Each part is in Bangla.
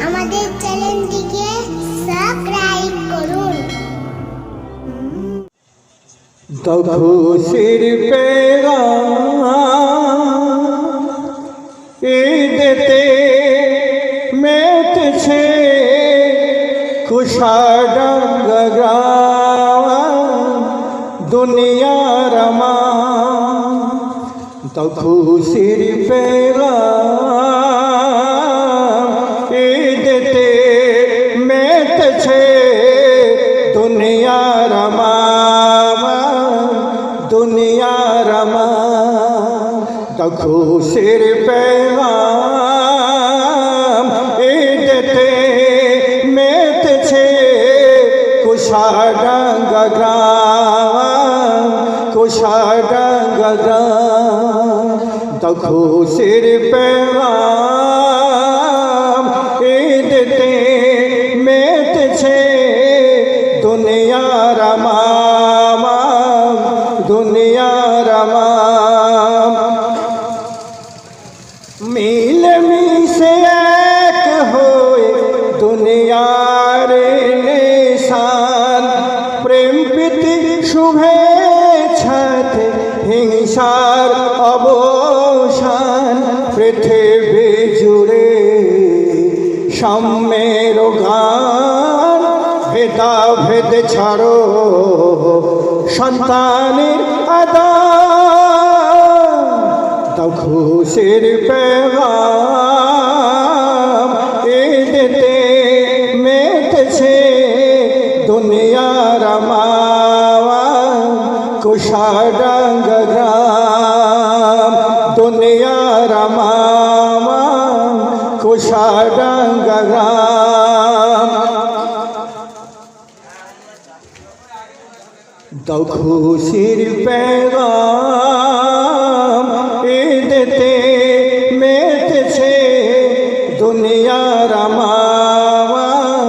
আমাদের চ্যানেলটিকে সাবস্ক্রাইব করুন। খুশির পেগাম ঈদেতে মেতেছে কুশাডাঙ্গ গ্রাম দুনিয়ার মান। খুশির পেগাম ঈদেতে মেতেছে দুনিয়ার মান, দুনিয়ার মান। খুশির পেগাম ঈদেতে মেতেছে কুশাডাঙ্গ গ্রাম, কুশাডাঙ্গ গ্রাম। খুশির পেগাম ঈদেতে মেতেছে দুনিয়ার মান, দুনিয়ার মান। মিলে মিশে এক হয়ে দুনিয়ার নিশান, প্রেম প্রীতি শুভেচ্ছাতে হিংসার অবসান। পৃথিবী জুড়ে সাম্যের গান, ভেদাভেদ ছাড়ো সন্তানের আদান। খুশির পেগাম ঈদেতে মেতেছে দুনিয়ার মান, কুশাডাঙ্গ গ্রাম, দুনিয়ার মান, কুশাডাঙ্গ গ্রাম। খুশির পেগাম ঈদেতে মেতেছে দুনিয়ার মান,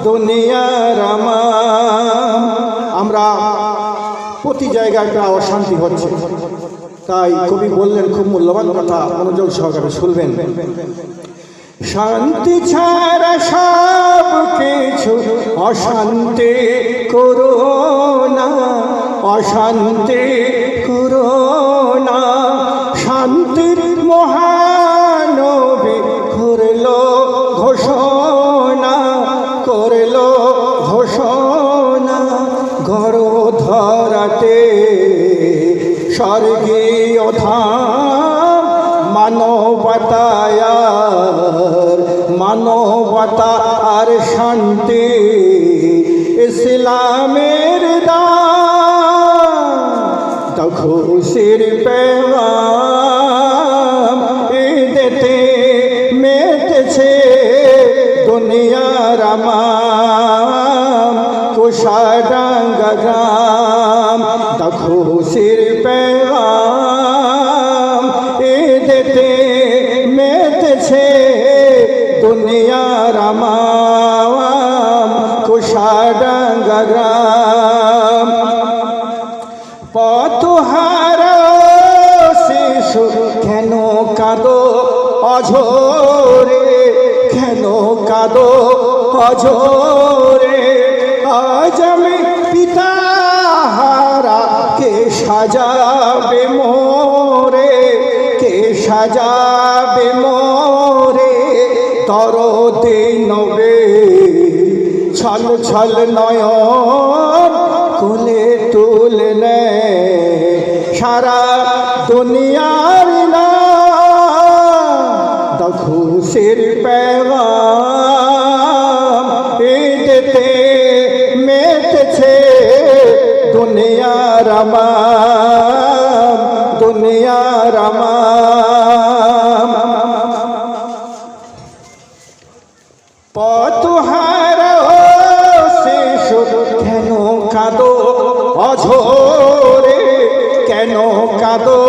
দুনিয়ার মান। আমরা প্রতি জায়গায় একটা অশান্তি হচ্ছে, তাই কবি বললেন খুব মূল্যবান কথা, মনোযোগ সহকারে শুনবেন। শান্তি ছাড়া সব কিছু অশান্তি করো না, অশান্তি করো না। শান্তির মহানবী করলো ঘোষণা, করলো ঘোষণা। গড় ধরাতে স্বর্গীয় ধাম, মানবতায় মানবতা আর শান্তি ইসলামের দান। খুশির পেগাম ঈদেতে মেতেছে দুনিয়ার মান, কুশাডাঙ্গ গ্রাম। খুশির পেগাম ঈদেতে মেতেছে দুনিয়ার মান, কুশাডাঙ্গ গ্রাম। পথহারা শিশু কেন কাঁদো অঝরে, কেন কাঁদো অঝরে। আজ আমি পিতা হারা, কে সাজাবে মোরে, কে সাজাবে মোরে। দরদে নবে ছল ছল নয়ন, কোলে তুলে নেয় সারা দুনিয়ার নাম। খুশির পেগাম ঈদেতে মেতেছে দুনিয়ার মান, দুনিয়ার মান। পথহারা শিশু কেন কাঁদো অঝরে, কেন কাঁদো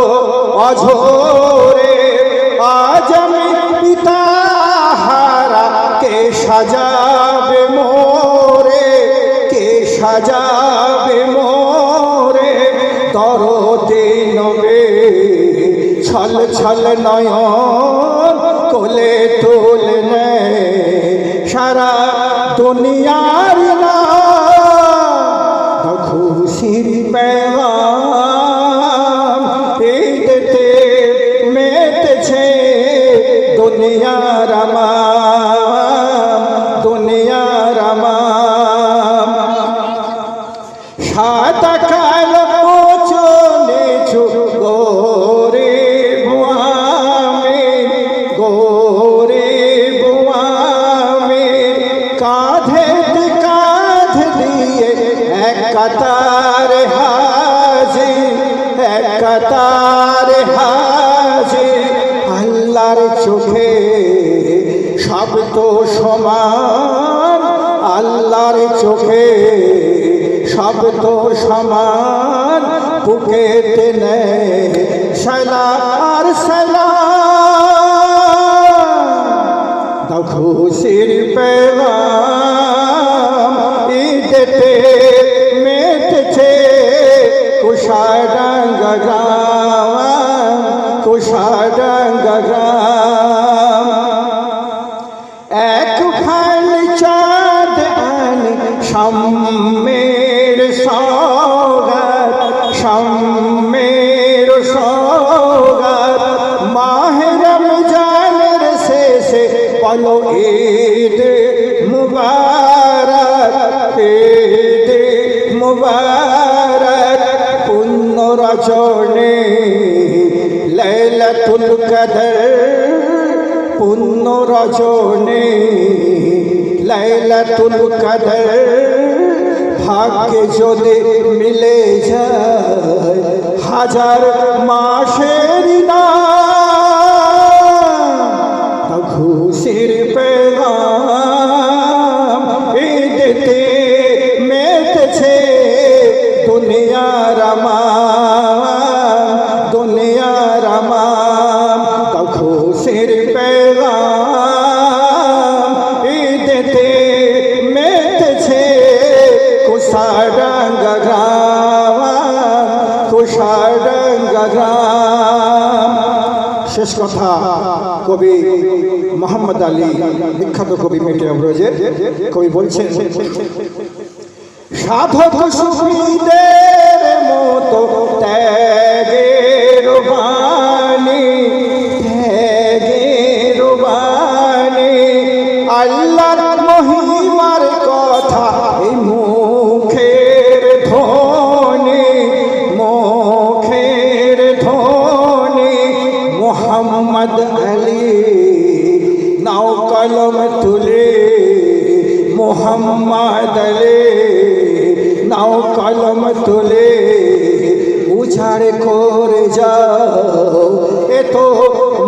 অঝরে। আজ আমি পিতা হারা, কে সাজাবে মোরে, কে সাজাবে মোরে। দরদে নবে ছল ছল নয়ন, কোলে তুলে নেয় সারা দুনিয়ার না খুশির পেগাম ঈদেতে মেতেছে দুনিয়ার আমাম দুনিয়ার আমাম সাদা কালো উঁচু নিচু গোরে বুয়ামে কাঁধে কাঁধ দিয়ে এক কাতার হাজির এক কাতার হাজির আল্লাহর চোখে সব তো সমান আল্লাহর চোখে সব তো সমান বুকে টেনে সালাম আর সালাম দাও খুশির পেগাম ঈদেতে মেতেছে কুশাডাঙ্গা গ্রাম কুশাডাঙ্গা গ্রাম এক ফাল চাঁদ আনে সাম্যের সৌগাত সাম্যের সৌগাত মাহে রমজানের শেষে বলো ঈদ মুবারক ঈদ মুবারক পুণ্য রজনী লাইলাতুল কদর পুণ্য রজনী লাইলাতুল কদর ভাগ্যে যদি মিলে যায় হাজার মাসের নাম খুশির পেগাম ঈদেতে মেতেছে দুনিয়ার আমাম দুনিয়ার আমাম খুশির পেগাম ঈদেতে মেতেছে কুশাডাঙ্গা গ্রাম কুশাডাঙ্গা গ্রাম শেষ কথা কবি মোহাম্মদ আলী বিখ্যাত কবি মেটে অমরোজের কবি বলছেন সাধক সুফিদের মতো ত্যাগের বাণী আল্লাহর মহিমার কথা এই মুখের ধ্বনি মোহাম্মদ আলী নাও কলম তুলে মোহাম্মদ আলী নাও কলম তুলে উজাড় করে যাও এ তো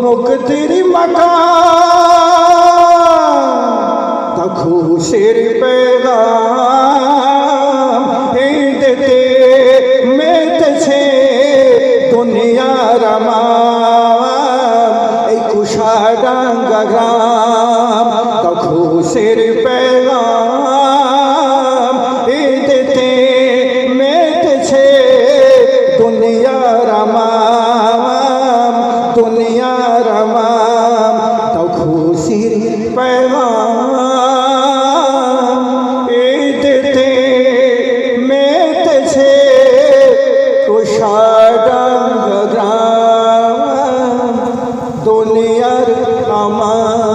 মুক্তির মাকাম খুশির পেগাম ঈদেতে মেতেছে দুনিয়ার আমাম এই কুশাডাঙ্গা গ্রাম খুশির পেগাম ঈদেতে মেতেছে দুনিয়ার আমাম দুনিয়ার আমাম খুশির পেগাম ঈদেতে মেতেছে কুশাডাঙ্গা গ্রাম দুনিয়ার আমাম